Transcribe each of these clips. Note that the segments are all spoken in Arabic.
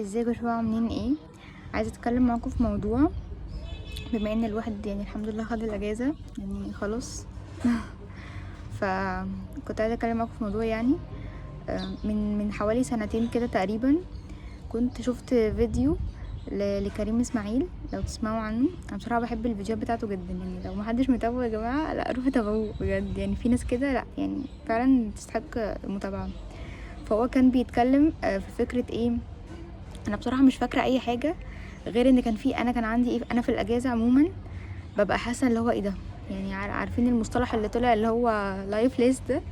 ازيكم يا شباب، عاملين ايه؟ عايزه اتكلم معاكم في موضوع. بما ان الواحد يعني الحمد لله خد الاجازه يعني خلاص. فكنت عايزه اتكلم معاكم في موضوع يعني من حوالي سنتين كده تقريبا. كنت شفت فيديو لكريم اسماعيل، لو تسمعوا عنه. انا بصراحه بحب الفيديوهات بتاعته جدا، يعني لو محدش متابعه يا جماعه لا روحوا تابعوه بجد، يعني في ناس كده لا يعني فعلا تستحق المتابعه. فهو كان بيتكلم في فكره ايه. انا بصراحه مش فاكره اي حاجه غير ان كان عندي ايه، انا في الاجازه عموما ببقى حاسه اللي هو ايه ده، يعني عارفين المصطلح اللي طلع اللي هو لايف ليست ده.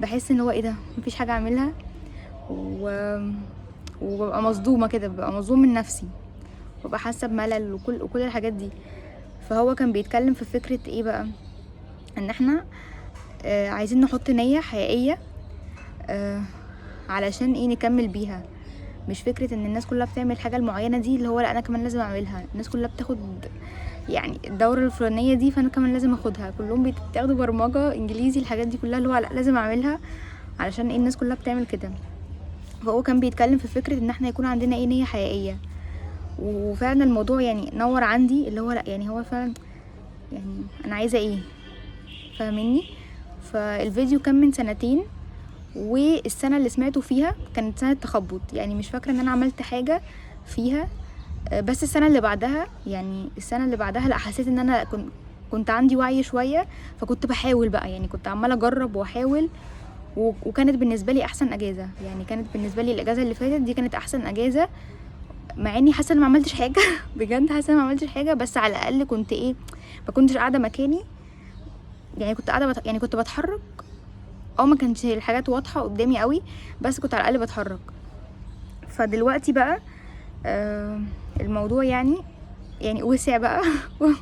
بحس ان هو ايه ده، مفيش حاجه اعملها و... وببقى مصدومه كده، ببقى مصدوم من نفسي، ببقى حاسه بملل وكل الحاجات دي. فهو كان بيتكلم في فكره ايه بقى، ان احنا عايزين نحط نيه حقيقيه علشان ايه نكمل بيها. مش فكره ان الناس كلها بتعمل الحاجه المعينه دي اللي هو لا انا كمان لازم اعملها، الناس كلها بتاخد يعني الدوره الفلانيه دي فانا كمان لازم اخدها، كلهم بيتاخدوا برمجه انجليزي الحاجات دي كلها اللي هو لا لازم اعملها علشان ايه الناس كلها بتعمل كده. فهو كان بيتكلم في فكره ان احنا يكون عندنا ايه نيه حقيقيه. وفعلا الموضوع يعني نور عندي اللي هو لا يعني هو فعلا يعني انا عايزه ايه، فاهميني؟ فالفيديو كان من سنتين، والسنه اللي سمعته فيها كانت سنه تخبط، يعني مش فاكره ان انا عملت حاجه فيها. بس السنه اللي بعدها يعني السنه اللي بعدها لا حسيت ان انا كنت عندي وعي شويه، فكنت بحاول بقى، يعني كنت عماله اجرب واحاول. وكانت بالنسبه لي احسن اجازه، يعني كانت بالنسبه لي الاجازه اللي فاتت دي كانت احسن اجازه، مع اني حاسه ان ما عملتش حاجه. بجد حاسه ان ما عملتش حاجه، بس على الاقل كنت ايه، ما كنتش قاعده مكاني، يعني كنت قاعده يعني كنت بتحرك. ما كانش الحاجات واضحه قدامي قوي، بس كنت على الاقل بتحرك. فدلوقتي بقى الموضوع يعني وسع بقى.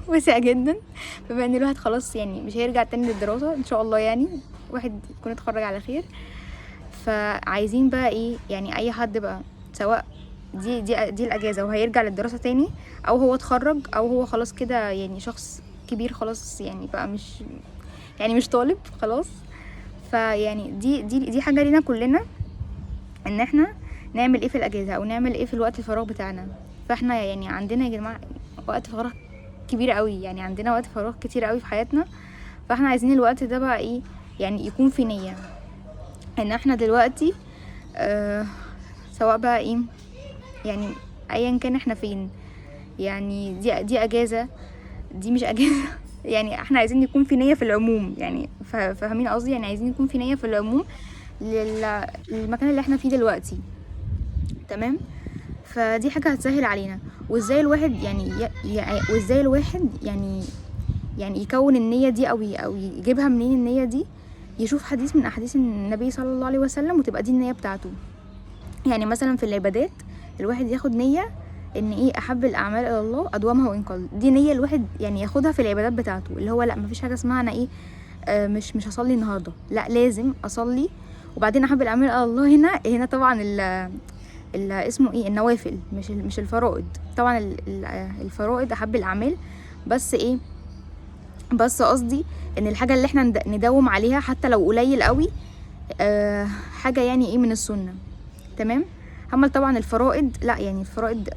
وسع جدا، بما ان الواحد خلاص يعني مش هيرجع تاني للدراسه ان شاء الله، يعني واحد يكون اتخرج على خير. فعايزين بقى ايه، يعني اي حد بقى سواء دي الاجازه وهيرجع للدراسه تاني، او هو اتخرج، او هو خلاص كده يعني شخص كبير خلاص، يعني بقى مش طالب خلاص. فيعني دي حاجه لينا كلنا، ان احنا نعمل ايه في الاجازه او نعمل ايه في الوقت الفراغ بتاعنا. فاحنا يعني عندنا يا جماعه وقت فراغ كبير قوي، يعني عندنا وقت فراغ كتير قوي في حياتنا. فاحنا عايزين الوقت ده بقى ايه، يعني يكون في نيه ان احنا دلوقتي سواء بقى ايه، يعني ايا كان احنا فين، يعني دي اجازه، دي مش اجازه. يعني احنا عايزين يكون في نيه في العموم، يعني فاهمين قصدي، يعني عايزين يكون في نيه في العموم للمكان اللي احنا فيه دلوقتي. تمام. فدي حاجه هتسهل علينا. وازاي الواحد وازاي الواحد يعني يكون النيه دي او يجيبها منين النيه دي. يشوف حديث من احاديث النبي صلى الله عليه وسلم وتبقى دي النيه بتاعته. يعني مثلا في العبادات الواحد ياخد نيه ان ايه احب الاعمال الى الله ادومها وان قل. دي نيه الواحد يعني ياخدها في العبادات بتاعته، اللي هو لا مفيش حاجه اسمها انا ايه مش هصلي النهارده، لا لازم اصلي. وبعدين احب الاعمال الى الله هنا طبعا اسمه ايه النوافل، مش الفرائض. طبعا الفرائض احب الاعمال، بس ايه، بس قصدي ان الحاجه اللي احنا نداوم عليها حتى لو قليل قوي حاجه يعني ايه من السنه. تمام. اما طبعا الفرائض لا، يعني الفرائض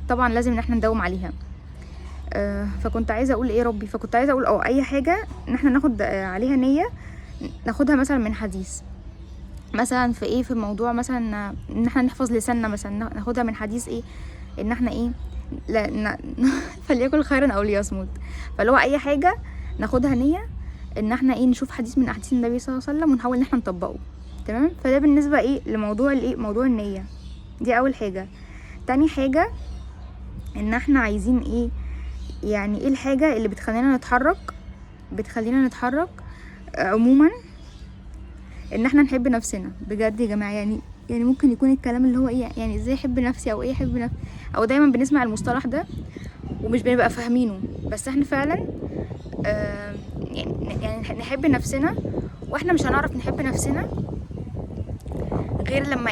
طبعا لازم ان احنا نداوم عليها. فكنت عايزه اقول ايه ربي، فكنت عايزه اقول اي حاجه ان احنا ناخد عليها نيه، ناخدها مثلا من حديث، مثلا في ايه، في موضوع مثلا ان احنا نحفظ لساننا، مثلا ناخدها من حديث ايه، ان احنا ايه لا فليكن خيرا او ليصمت. فلو اي حاجه ناخدها نيه ان احنا ايه نشوف حديث من احاديث النبي صلى الله عليه وسلم ونحاول ان احنا نطبقه. تمام. فده بالنسبه ايه لموضوع الايه، موضوع النيه. دي اول حاجه. تاني حاجه ان احنا عايزين ايه، يعني ايه الحاجه اللي بتخلينا نتحرك عموما. ان احنا نحب نفسنا بجد يا جماعه، يعني ممكن يكون الكلام اللي هو ايه، يعني ازاي احب نفسي او ايه احب نفسي، او دايما بنسمع المصطلح ده ومش بنبقى فاهمينه. بس احنا فعلا يعني نحب نفسنا، واحنا مش هنعرف نحب نفسنا غير لما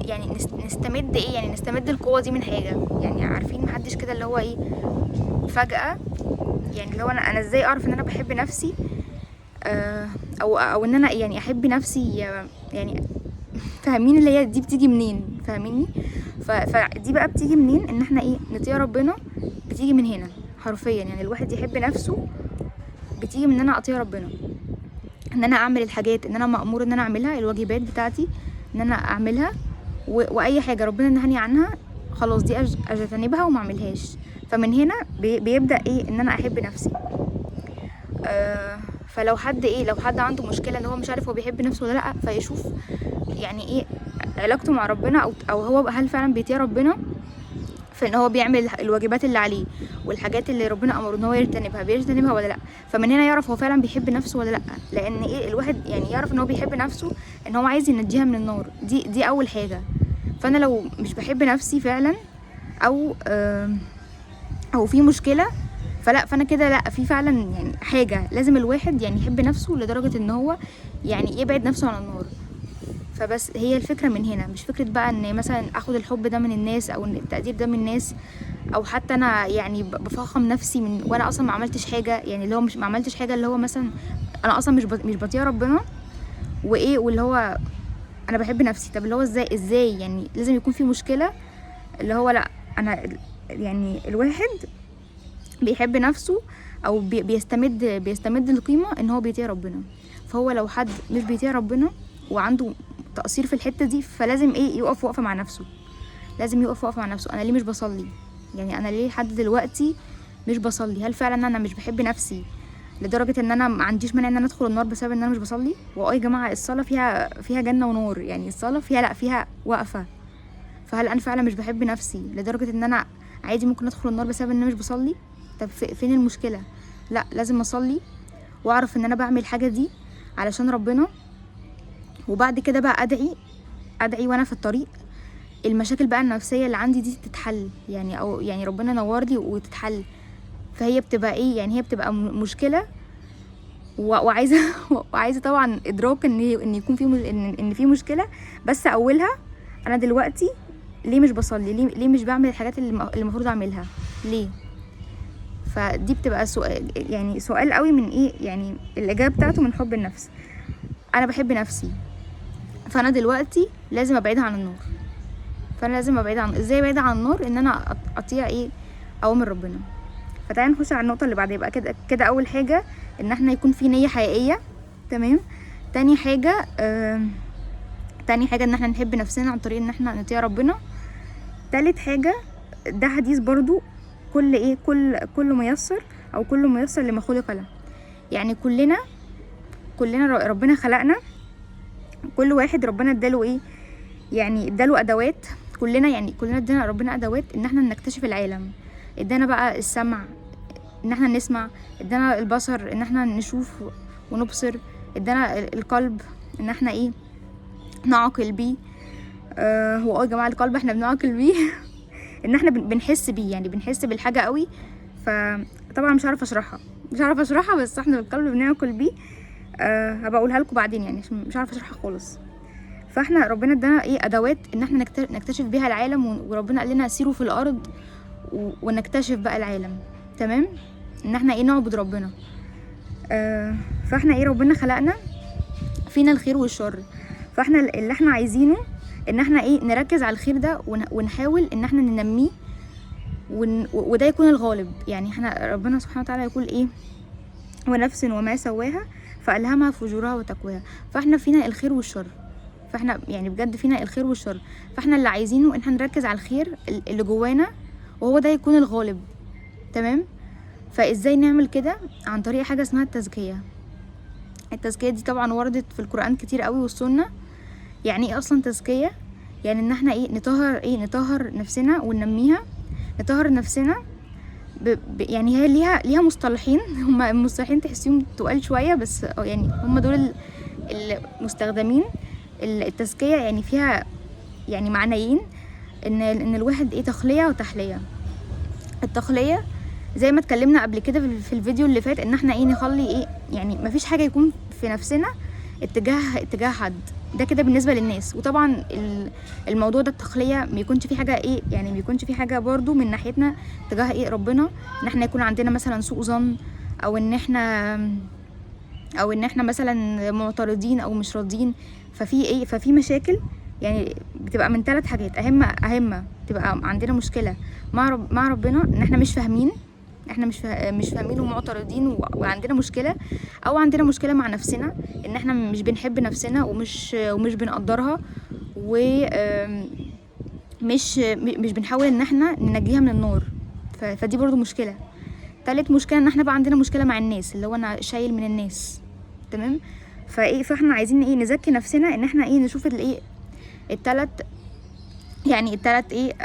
يعني نستمد ايه، يعني نستمد القوه دي من حاجه. يعني عارفين محدش كده اللي هو ايه فجاه، يعني اللي هو انا ازاي اعرف ان انا بحب نفسي او ان انا يعني احب نفسي، يعني فاهمين اللي هي دي بتيجي منين، فاهميني؟ فدي بقى بتيجي منين؟ ان احنا ايه نطيع ربنا، بتيجي من هنا حرفيا. يعني الواحد يحب نفسه بتيجي من ان انا اطيع ربنا، ان انا اعمل الحاجات ان انا مأمور ان انا اعملها، الواجبات بتاعتي ان انا اعملها، واي حاجه ربنا نهاني عنها خلاص دي اجتنبها وما اعملهاش. فمن هنا بيبدا ايه ان انا احب نفسي. فلو حد لو حد عنده مشكله ان هو مش عارف هو بيحب نفسه ولا لا، فيشوف يعني ايه علاقته مع ربنا، او هو هل فعلا بيطيع ربنا في ان هو بيعمل الواجبات اللي عليه والحاجات اللي ربنا امره ان هو بيجتنبها ولا لا. فمن هنا يعرف هو فعلا بيحب نفسه ولا لا. لان الواحد يعني يعرف ان هو بيحب نفسه ان هو عايز ينجيها من النار، دي اول حاجه. فانا لو مش بحب نفسي فعلا او في مشكله، فانا كده لا، في فعلا يعني حاجه لازم الواحد يعني يحب نفسه لدرجه ان هو يعني يبعد نفسه عن النار. فبس هي الفكره من هنا، مش فكره بقى ان مثلا اخد الحب ده من الناس او ان التقدير ده من الناس، او حتى انا يعني بفخم نفسي من وانا اصلا ما عملتش حاجه. يعني اللي هو مش ما عملتش حاجه، اللي هو مثلا انا اصلا مش بطيع ربنا واللي هو انا بحب نفسي. طب اللي هو ازاي يعني لازم يكون في مشكله. اللي هو لا، انا يعني الواحد بيحب نفسه او بيستمد القيمه ان هو بيطيع ربنا. فهو لو حد مش بيطيع ربنا وعنده تقصير في الحته دي، فلازم يقف وقفه مع نفسه. لازم يقف وقفه مع نفسه، انا ليه مش بصلي؟ يعني انا ليه لحد دلوقتي مش بصلي؟ هل فعلا انا مش بحب نفسي لدرجه ان انا ما عنديش مانع ان انا ادخل النار بسبب ان انا مش بصلي؟ يا جماعه الصلاه فيها جنه ونار، يعني الصلاه فيها وقفه. فهل انا فعلا مش بحب نفسي لدرجه ان انا عادي ممكن ادخل النار بسبب ان انا مش بصلي؟ طب فين المشكله؟ لا، لازم اصلي واعرف ان انا بعمل الحاجه دي علشان ربنا، وبعد كده بقى ادعي وانا في الطريق المشاكل بقى النفسيه اللي عندي دي تتحل. يعني او يعني ربنا ينور لي وتتحل. فهي بتبقى هي بتبقى مشكله وعايزه وعايزه طبعا ادراك ان يكون في ان في مشكله. بس اولها انا دلوقتي ليه مش بصلي؟ ليه مش بعمل الحاجات اللي المفروض اعملها؟ ليه؟ فدي بتبقى سؤال قوي من يعني الاجابه بتاعته من حب النفس. انا بحب نفسي، فانا دلوقتي لازم ابعدها عن النار. فانا لازم ازاي ابعد عن النار؟ ان انا اطيع اوامر ربنا. فتعالى نخش على النقطه اللي بعدها. يبقى كده اول حاجه ان احنا يكون في نيه حقيقيه، تمام. تاني حاجه ان احنا نحب نفسنا عن طريق ان احنا نطيع ربنا. تالت حاجه، ده حديث برضو، كل ميسر او كل ميسر لما خلق له. يعني كلنا ربنا خلقنا، كل واحد ربنا اداله يعني اداله ادوات. كلنا ادانا ربنا ادوات ان احنا نكتشف العالم. ادانا بقى السمع ان احنا نسمع، ادانا البصر ان احنا نشوف ونبصر، ادانا القلب ان احنا نعقل بيه. هو يا جماعه القلب احنا بنعقل بيه ان احنا بنحس بيه، يعني بنحس بالحاجه قوي. فطبعا مش عارفه اشرحها بس احنا بالقلب بنعقل بيه. هبقى اقولها لكم بعدين، يعني مش عارفه اشرحها خالص. فاحنا ربنا ادانا ادوات ان احنا نكتشف بيها العالم. وربنا قال لنا سيروا في الارض ونكتشف بقى العالم، تمام. ان احنا نعبد ربنا. فاحنا ربنا خلقنا فينا الخير والشر. فاحنا اللي احنا عايزينه ان احنا نركز على الخير ده ونحاول ان احنا ننميه وده يكون الغالب. يعني احنا ربنا سبحانه وتعالى يقول ونفس وما سواها فألهمها فجورها وتقواها. فاحنا فينا الخير والشر، فاحنا يعني بجد فينا الخير والشر. فاحنا اللي عايزينه ان احنا نركز على الخير اللي جوانا وهو ده يكون الغالب، تمام. فازاي نعمل كده؟ عن طريق حاجه اسمها التزكيه. التزكيه دي طبعا وردت في القرآن كتير قوي والسنه. يعني ايه اصلا تزكيه؟ يعني ان احنا نطهر نفسنا وننميها. نطهر نفسنا يعني هي ليها مصطلحين. هما المصطلحين تحسيهم تقال شويه، بس يعني هما دول المستخدمين. التزكيه يعني فيها يعني معنيين، ان الواحد تخليه وتحليه. التخليه زي ما اتكلمنا قبل كده في الفيديو اللي فات، ان احنا نخلي يعني مفيش حاجه يكون في نفسنا اتجاه حد. ده كده بالنسبه للناس. وطبعا الموضوع ده التخليه ما يكونش في حاجه يعني ما يكونش في حاجه برضو من ناحيتنا تجاه ربنا، ان احنا يكون عندنا مثلا سوء ظن، او ان احنا مثلا معترضين او مش راضيين. ففي مشاكل يعني بتبقى من 3 حاجات اهم تبقى عندنا مشكله مع ربنا، ان احنا مش فاهمين، احنا مش فاهمين ومعترضين وعندنا مشكله، او عندنا مشكله مع نفسنا ان احنا مش بنحب نفسنا ومش بنقدرها، و مش بنحاول ان احنا ننجيها من النار. فدي برضو مشكله. تالت مشكله ان احنا بقى عندنا مشكله مع الناس، اللي هو انا شايل من الناس. تمام. فاحنا عايزين نزكي نفسنا، ان احنا نشوف التلات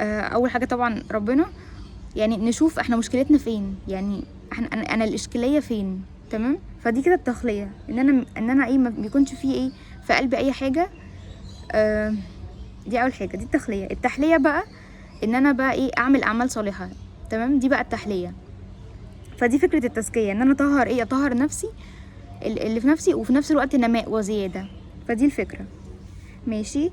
اول حاجه طبعا ربنا، نشوف احنا مشكلتنا فين، انا الاشكاليه فين. تمام. فدي كده التخليه، ان انا ما بيكونش فيه في قلبي اي حاجه. دي اول حاجه، دي التخليه. التحليه بقى ان انا بقى اعمل اعمال صالحه. تمام. دي بقى التحليه. فدي فكره التزكيه، ان انا اطهر نفسي، اللي في نفسي، وفي نفس الوقت نماء وزياده. فدي الفكره. ماشي.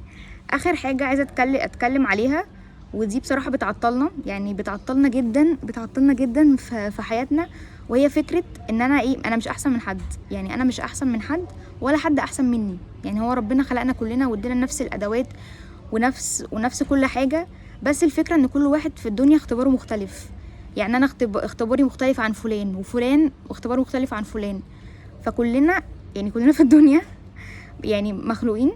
اخر حاجه عايزه اتكلم عليها، ودي بصراحه بتعطلنا جدا في حياتنا، وهي فكره ان انا مش احسن من حد. انا مش احسن من حد، ولا حد احسن مني. هو ربنا خلقنا كلنا وادينا نفس الادوات ونفس كل حاجه، بس الفكره ان كل واحد في الدنيا اختباره مختلف. انا اختباري مختلف عن فلان، وفلان اختباره مختلف عن فلان. فكلنا كلنا في الدنيا مخلوقين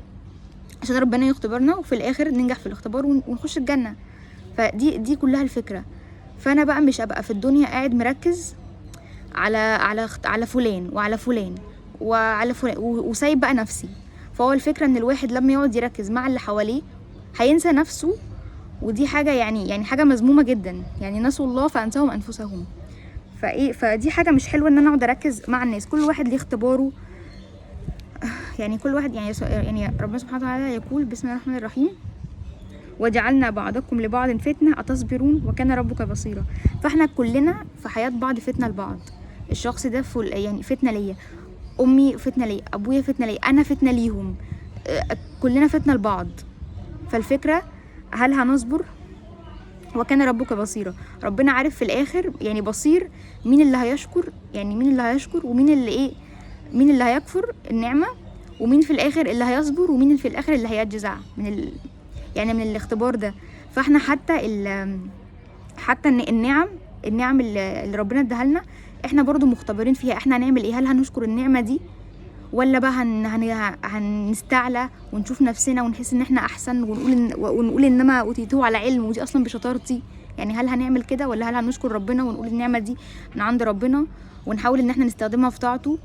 عشان ربنا يختبرنا، وفي الاخر ننجح في الاختبار ونخش الجنه. فدي كلها الفكره. فانا بقى مش ابقى في الدنيا قاعد مركز على فلان وعلى فلان وعلى فلان وسايب بقى نفسي. فهو الفكره ان الواحد لما يقعد يركز مع اللي حواليه هينسى نفسه، ودي حاجه حاجه مذمومه جدا. نسوا الله فانساهم انفسهم. فدي حاجه مش حلوه ان انا اقعد اركز مع الناس. كل واحد ليه اختباره. كل واحد ربنا سبحانه وتعالى يقول: بسم الله الرحمن الرحيم: وجعلنا بعضكم لبعض فتنة أتصبرون وكان ربك بصيرا. فاحنا كلنا في حياة بعض فتنة لبعض. الشخص ده فتنة ليا، أمي فتنة ليا، أبويا فتنة ليا، أنا فتنة ليهم، كلنا فتنة لبعض. فالفكرة هل هنصبر؟ وكان ربك بصيرا. ربنا عارف في الآخر بصير مين اللي هيشكر، ومين اللي مين اللي هيكفر النعمة، ومين في الاخر اللي هيصبر، ومين في الاخر اللي هيجزع من من الاختبار ده. فاحنا حتى ان النعم اللي ربنا اداها لنا احنا برضو مختبرين فيها. احنا هنعمل هل هنشكر النعمة دي، ولا بقى هنستعلى ونشوف نفسنا ونحس ان احنا احسن، ونقول انما اوتيتوه على علم ودي اصلا بشطارتي. هل هنعمل كده، ولا هل هنشكر ربنا ونقول النعمة دي من عند ربنا ونحاول ان احنا نستخدمها في طاعته؟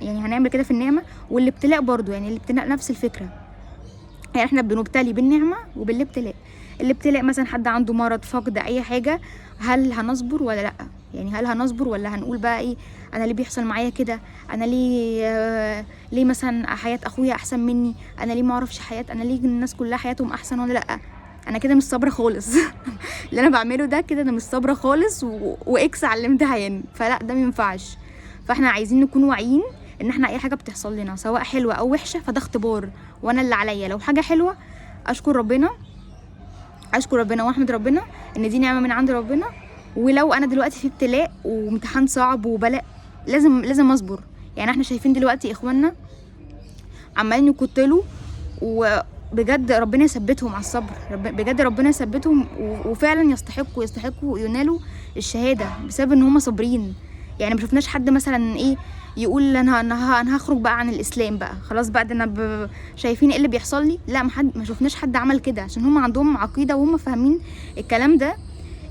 هنعمل كده في النعمة. والابتلاء برضو الابتلاء نفس الفكرة. احنا بنبتلي بالنعمة وبالابتلاء. الابتلاء مثلا حد عنده مرض، فقد، اي حاجة، هل هنصبر ولا لا؟ هل هنصبر ولا هنقول بقى انا ليه بيحصل معايا كده؟ انا ليه مثلا حياة اخويا احسن مني؟ انا ليه ما اعرفش انا ليه الناس كلها حياتهم احسن ولا لا؟ انا كده مش صابرة خالص. اللي انا بعمله ده كده انا مش صابرة خالص، واكس على الامتحان. فلا، ده مينفعش. فاحنا عايزين نكون واعيين ان احنا اي حاجه بتحصل لنا سواء حلوه او وحشه فده اختبار، وانا اللي عليا لو حاجه حلوه اشكر ربنا واحمد ربنا ان دي نعمه من عند ربنا. ولو انا دلوقتي في ابتلاء وامتحان صعب وبلاء لازم اصبر. احنا شايفين دلوقتي اخواننا عمالين يقتلوا، وبجد ربنا يثبتهم على الصبر. بجد ربنا يثبتهم، وفعلا يستحقوا ينالوا الشهاده بسبب ان هم صابرين. ما شفناش حد مثلا يقول انا هخرج بقى عن الاسلام بقى خلاص بقى، ده انا شايفين ايه اللي بيحصل لي. لا، ما شفناش حد عمل كده، عشان هم عندهم عقيده وهم فاهمين الكلام ده،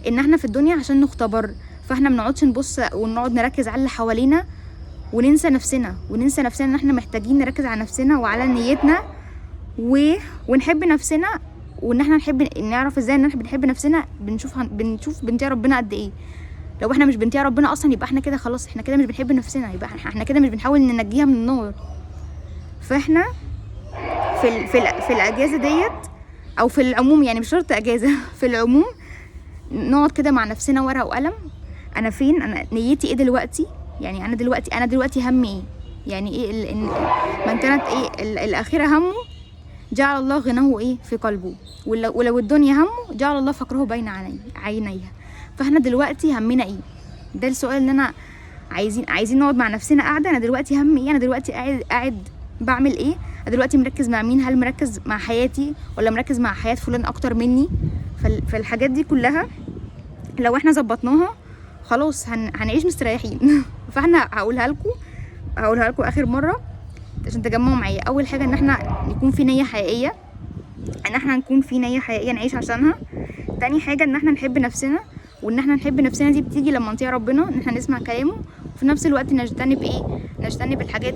ان احنا في الدنيا عشان نختبر. فاحنا ما بنقعدش نبص ونقعد نركز على اللي حوالينا وننسى نفسنا ان احنا محتاجين نركز على نفسنا وعلى نيتنا ونحب نفسنا، وان احنا نعرف ازاي ان احنا بنحب نفسنا. بنشوف بنطيع ربنا قد ايه. لو احنا مش بنطيع ربنا اصلا يبقى احنا كده خلاص، احنا كده مش بنحب نفسنا، يبقى احنا كده مش بنحاول ننجيها من النار. فاحنا في الاجازه ديت او في العموم، مش شرط اجازه، في العموم نقعد كده مع نفسنا ورقه وقلم. انا فين؟ انا نيتي ايه دلوقتي؟ انا دلوقتي همي ايه؟ من كانت الاخره همه جعل الله غناه في قلبه، ولو الدنيا همه جعل الله فقره بين عينيها. فاحنا دلوقتي همنا ايه؟ ده السؤال اللي انا عايزين نقعد مع نفسنا قاعده. انا دلوقتي همي ايه؟ انا دلوقتي قاعد بعمل ايه؟ انا دلوقتي مركز مع مين؟ هل مركز مع حياتي ولا مركز مع حياه فلان اكتر مني؟ فالحاجات دي كلها لو احنا ظبطناها خلاص هنعيش مستريحين. فاحنا هقولها لكم اخر مره عشان تجمعوا معايا. اول حاجه ان احنا يكون في نيه حقيقيه، نعيش عشانها. تاني حاجه ان احنا نحب نفسنا، وان احنا نحب نفسنا دي بتيجي لما نطيع ربنا، ان احنا نسمع كلامه، وفي نفس الوقت نجتنب الحاجات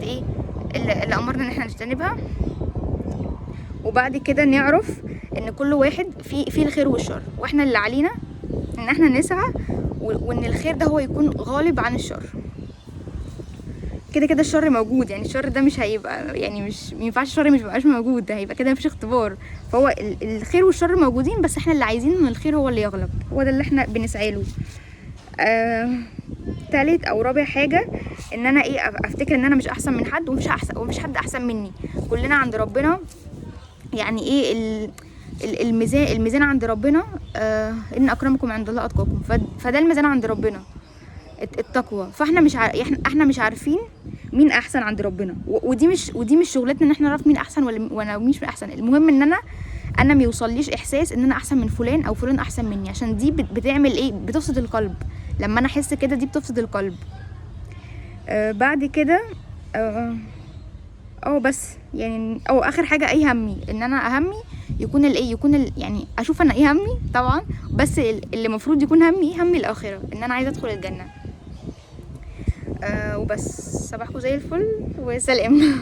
اللي امرنا ان احنا نجتنبها. وبعد كده نعرف ان كل واحد فيه الخير والشر، واحنا اللي علينا ان احنا نسعى وان الخير ده هو يكون غالب عن الشر. كده الشر موجود، يعني الشر ده مش هيبقى، يعني مش مينفعش الشر مش بقاش موجود، ده هيبقى كده مفيش اختبار. فهو الخير والشر موجودين، بس احنا اللي عايزين ان الخير هو اللي يغلب، هو ده اللي احنا بنسعى له. تالت او رابع حاجه ان انا افتكر ان انا مش احسن من حد، ومش حد احسن مني، كلنا عند ربنا. يعني الميزان عند ربنا، ان اكرمكم عند الله اتقاكم. فده الميزان عند ربنا، التقوى. فاحنا احنا مش عارفين مين احسن عند ربنا، ودي مش شغلتنا ان احنا نعرف مين احسن ولا مين مش احسن. المهم ان انا ما يوصليش احساس ان انا احسن من فلان او فلان احسن مني، عشان دي بتعمل بتفسد القلب. لما انا احس كده دي بتفسد القلب. بعد كده بس يعني اخر حاجه همي ان انا يكون يعني اشوف انا همي طبعا، بس اللي المفروض يكون همي الاخره، ان انا عايزه ادخل الجنه. وبس. صباحكم زي الفل وسلام.